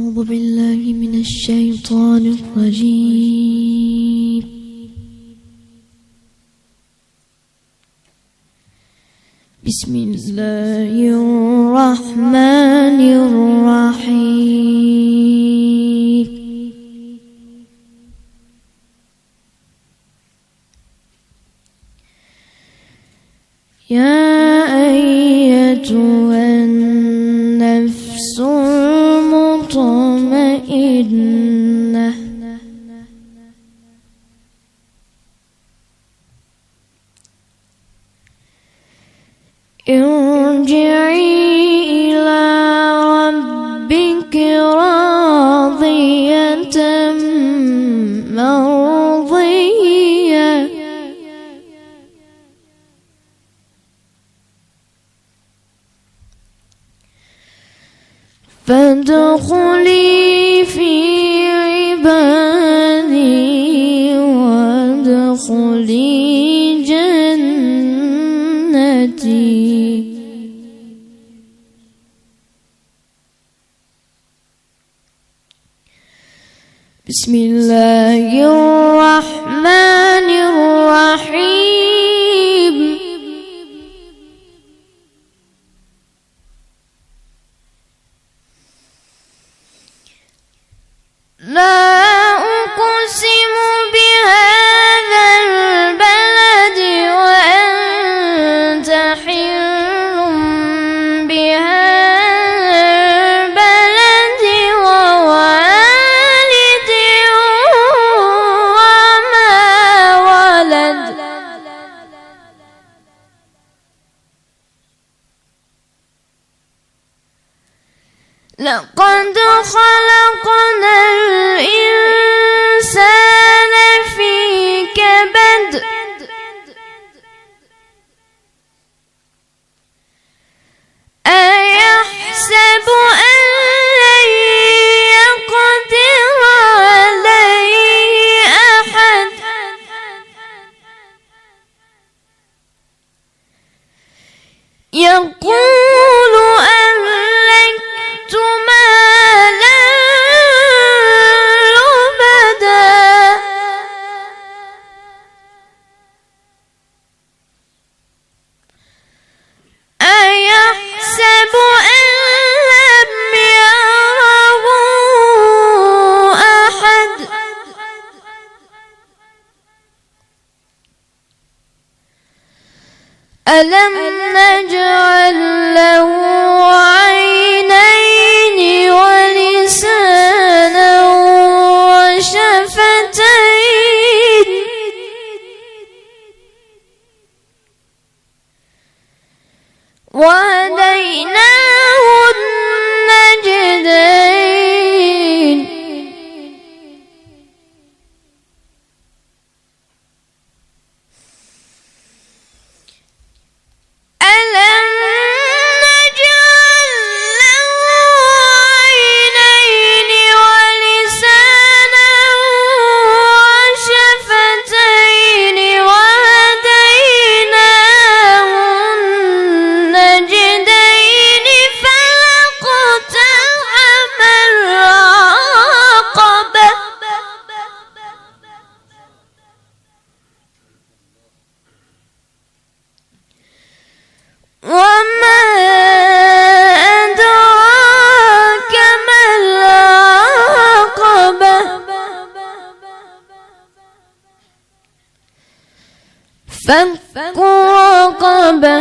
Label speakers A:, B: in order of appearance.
A: أعوذ بالله من الشيطان الرجيم. بسم الله الرحمن الرحيم. يا أيتها النفس المطمئنة ارجعي إلى ربك راضية مرضية فادخلي في عبادي وادخلي جنتي. بسم الله الرحمن الرحيم. لا أقسم بهذا البلد وأنت حل بهذا البلد ووالد وما ولد. لقد خلقنا الإنسان في كبد أيحسب أن لن يقدر عليه أحد يقول أهلكت مالا لبدا أيحسب أن لم يره أحد ألم نجعل له عينين ولسانا وشفتين وهديناه النجدين. ألم نجعل له عينين ولسانا وشفتين وهديناه النجدين فلاقتحم العقبة وما أدراك ما العقبة فك رقبة